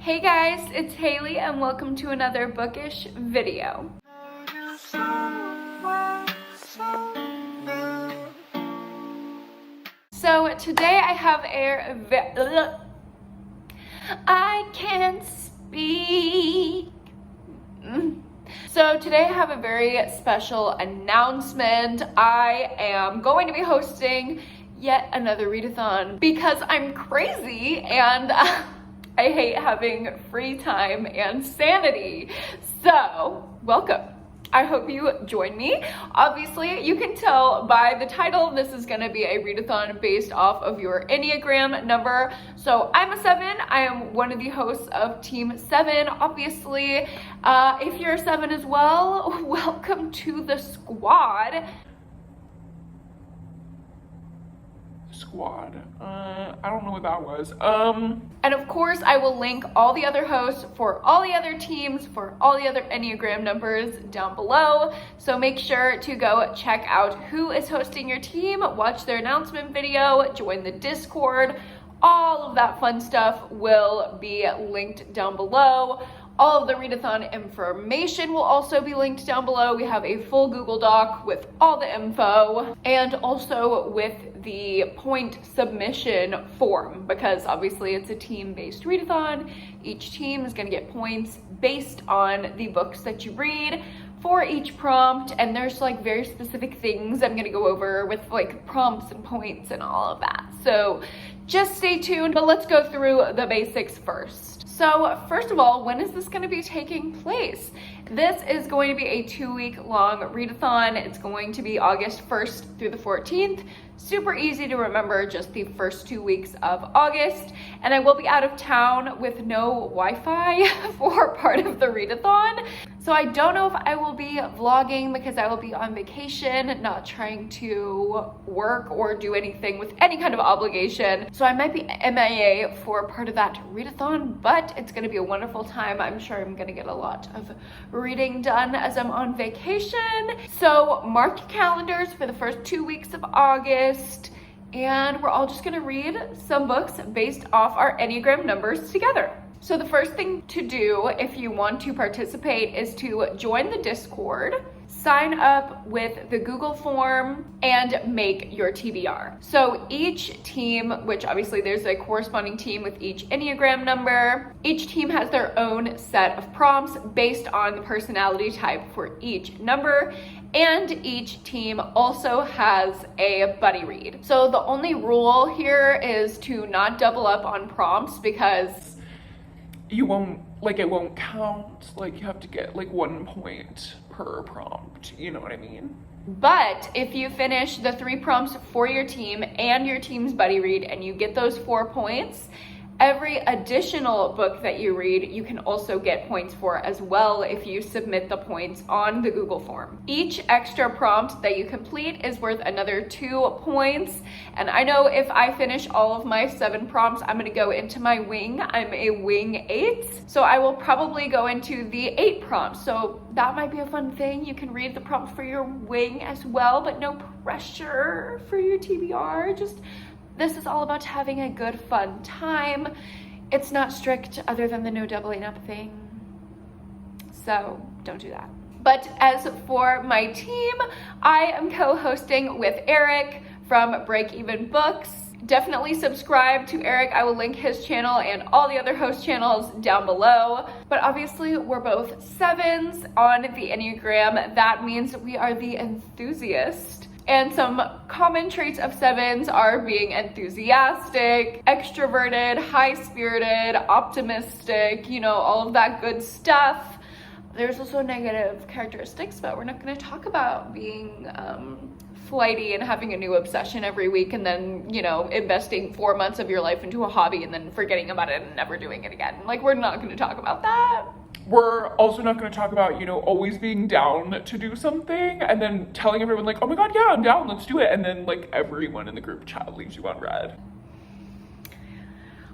Hey guys, it's Haley and welcome to another bookish video. So today I have I can't speak. So today I have a very special announcement. I am going to be hosting yet another readathon because I'm crazy and I hate having free time and sanity. So, welcome. I hope you join me. Obviously, you can tell by the title, this is gonna be a readathon based off of your Enneagram number. So I'm a 7, I am one of the hosts of Team 7. Obviously, if you're a 7 as well, welcome to the squad. I don't know what that was. And of course, I will link all the other hosts for all the other teams, for all the other Enneagram numbers down below. So make sure to go check out who is hosting your team, watch their announcement video, join the Discord. All of that fun stuff will be linked down below. All of the readathon information will also be linked down below. We have a full Google Doc with all the info and also with the point submission form, because obviously it's a team-based readathon. Each team is gonna get points based on the books that you read for each prompt, and there's like very specific things I'm gonna go over with like prompts and points and all of that. So just stay tuned, but let's go through the basics first. So first of all, when is this going to be taking place? This is going to be a 2-week long readathon. It's going to be August 1st through the 14th. Super easy to remember, just the first 2 weeks of August. And I will be out of town with no Wi-Fi for part of the readathon. So I don't know if I will be vlogging because I will be on vacation, not trying to work or do anything with any kind of obligation. So I might be MIA for part of that readathon, but it's gonna be a wonderful time. I'm sure I'm gonna get a lot of reading done as I'm on vacation. So mark your calendars for the first 2 weeks of August, and we're all just gonna read some books based off our Enneagram numbers together. So the first thing to do if you want to participate is to join the Discord, sign up with the Google form, and make your TBR. So each team, which obviously there's a corresponding team with each Enneagram number, each team has their own set of prompts based on the personality type for each number. And each team also has a buddy read. So the only rule here is to not double up on prompts because you won't, like, it won't count. Like, you have to get like 1 point per prompt. You know what I mean? But if you finish the 3 prompts for your team and your team's buddy read and you get those 4 points, every additional book that you read, you can also get points for as well if you submit the points on the Google form. Each extra prompt that you complete is worth another 2 points. And I know if I finish all of my 7 prompts, I'm gonna go into my wing. I'm a wing 8. So I will probably go into the 8 prompts. So that might be a fun thing. You can read the prompt for your wing as well, but no pressure for your TBR. This is all about having a good, fun time. It's not strict other than the no doubling up thing. So don't do that. But as for my team, I am co-hosting with Eric from Break Even Books. Definitely subscribe to Eric. I will link his channel and all the other host channels down below. But obviously we're both 7s on the Enneagram. That means we are the enthusiasts. And some common traits of 7s are being enthusiastic, extroverted, high-spirited, optimistic, you know, all of that good stuff. There's also negative characteristics, but we're not going to talk about being flighty and having a new obsession every week and then, you know, investing 4 months of your life into a hobby and then forgetting about it and never doing it again. Like, we're not going to talk about that. We're also not going to talk about, you know, always being down to do something and then telling everyone like, oh my god, yeah, I'm down, let's do it. And then like everyone in the group chat leaves you on red.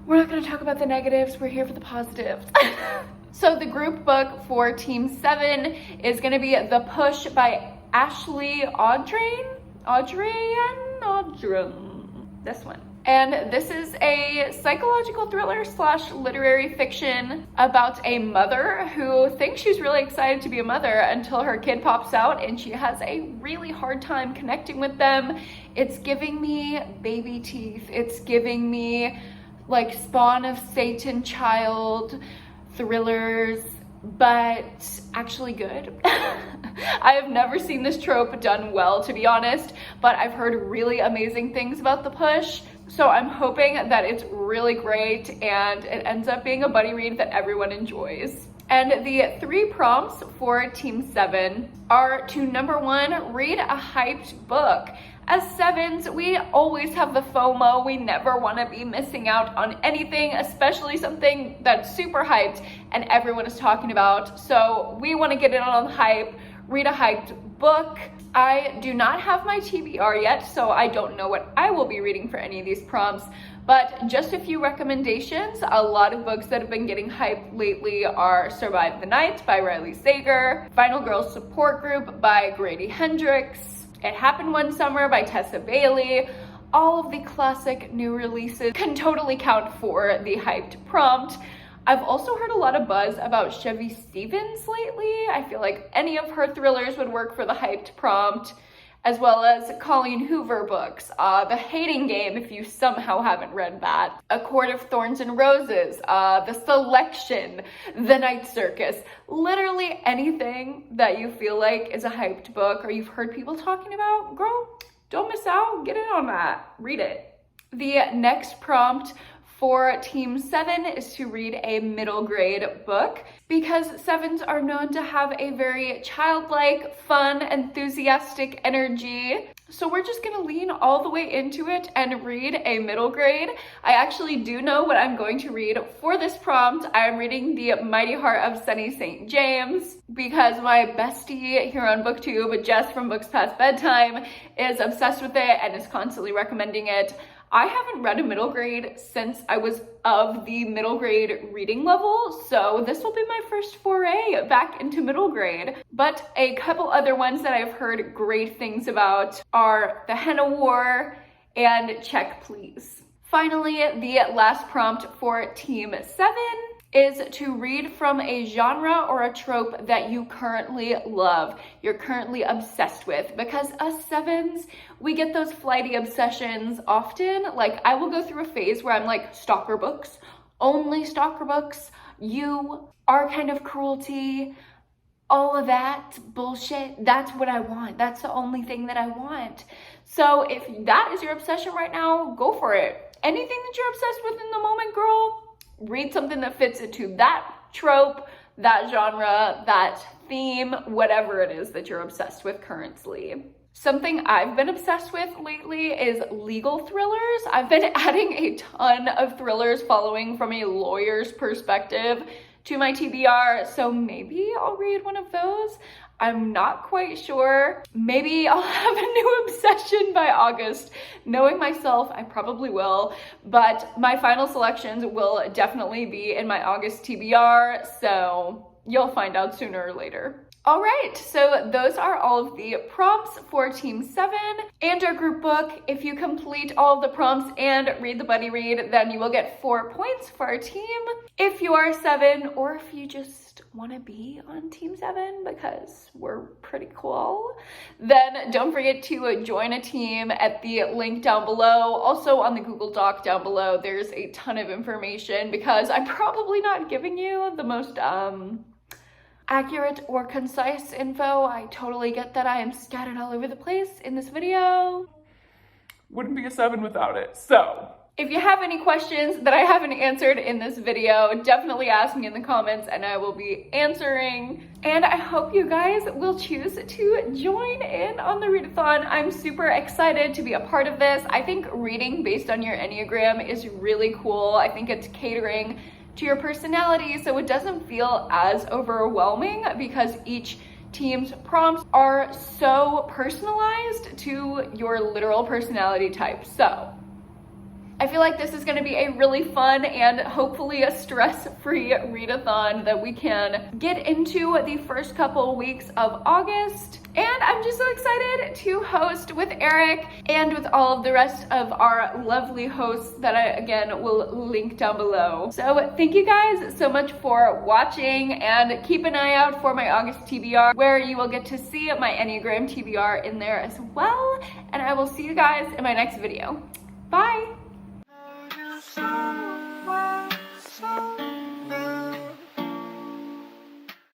We're not going to talk about the negatives. We're here for the positives. So the group book for Team 7 is going to be The Push by Ashley Audrey. This one. And this is a psychological thriller slash literary fiction about a mother who thinks she's really excited to be a mother until her kid pops out and she has a really hard time connecting with them. It's giving me baby teeth. It's giving me like Spawn of Satan child thrillers, but actually good. I have never seen this trope done well, to be honest, but I've heard really amazing things about The Push. So I'm hoping that it's really great and it ends up being a buddy read that everyone enjoys. And the 3 prompts for Team 7 are to, number 1, read a hyped book. As 7s, we always have the FOMO. We never want to be missing out on anything, especially something that's super hyped and everyone is talking about. So we want to get in on the hype, read a hyped book. I do not have my TBR yet, so I don't know what I will be reading for any of these prompts, but just a few recommendations. A lot of books that have been getting hyped lately are Survive the Night by Riley Sager, Final Girls Support Group by Grady Hendrix, It Happened One Summer by Tessa Bailey. All of the classic new releases can totally count for the hyped prompt. I've also heard a lot of buzz about Chevy Stevens lately. I feel like any of her thrillers would work for the hyped prompt, as well as Colleen Hoover books. The Hating Game, if you somehow haven't read that. A Court of Thorns and Roses, The Selection, The Night Circus. Literally anything that you feel like is a hyped book or you've heard people talking about, girl, don't miss out, get in on that, read it. The next prompt for Team 7 is to read a middle grade book because 7s are known to have a very childlike, fun, enthusiastic energy. So we're just gonna lean all the way into it and read a middle grade. I actually do know what I'm going to read for this prompt. I'm reading The Mighty Heart of Sunny St. James because my bestie here on BookTube, Jess from Books Past Bedtime, is obsessed with it and is constantly recommending it. I haven't read a middle grade since I was of the middle grade reading level, so this will be my first foray back into middle grade. But a couple other ones that I've heard great things about are The Henna War and Check Please. Finally, the last prompt for Team 7 is to read from a genre or a trope that you currently love, you're currently obsessed with, because us 7s, we get those flighty obsessions often. Like, I will go through a phase where I'm like, stalker books, only stalker books, you, our kind of cruelty, all of that bullshit. That's what I want. That's the only thing that I want. So if that is your obsession right now, go for it. Anything that you're obsessed with in the moment, girl, read something that fits into that trope, that genre, that theme, whatever it is that you're obsessed with currently. Something I've been obsessed with lately is legal thrillers. I've been adding a ton of thrillers following from a lawyer's perspective to my TBR, so maybe I'll read one of those. I'm not quite sure. Maybe I'll have a new obsession by August. Knowing myself, I probably will, but my final selections will definitely be in my August TBR, so you'll find out sooner or later. All right, so those are all of the prompts for Team 7 and our group book. If you complete all of the prompts and read the buddy read, then you will get 4 points for our team. If you are 7, or if you just want to be on Team 7 because we're pretty cool, then don't forget to join a team at the link down below. Also on the Google Doc down below, there's a ton of information because I'm probably not giving you the most accurate or concise info. I totally get that I am scattered all over the place in this video. Wouldn't be a 7 without it. So if you have any questions that I haven't answered in this video, definitely ask me in the comments and I will be answering. And I hope you guys will choose to join in on the readathon. I'm super excited to be a part of this. I think reading based on your Enneagram is really cool. I think it's catering to your personality, so it doesn't feel as overwhelming because each team's prompts are so personalized to your literal personality type. So I feel like this is going to be a really fun and hopefully a stress-free readathon that we can get into the first couple weeks of August. And I'm just so excited to host with Eric and with all of the rest of our lovely hosts that I, again, will link down below. So thank you guys so much for watching, and keep an eye out for my August TBR, where you will get to see my Enneagram TBR in there as well. And I will see you guys in my next video. Bye!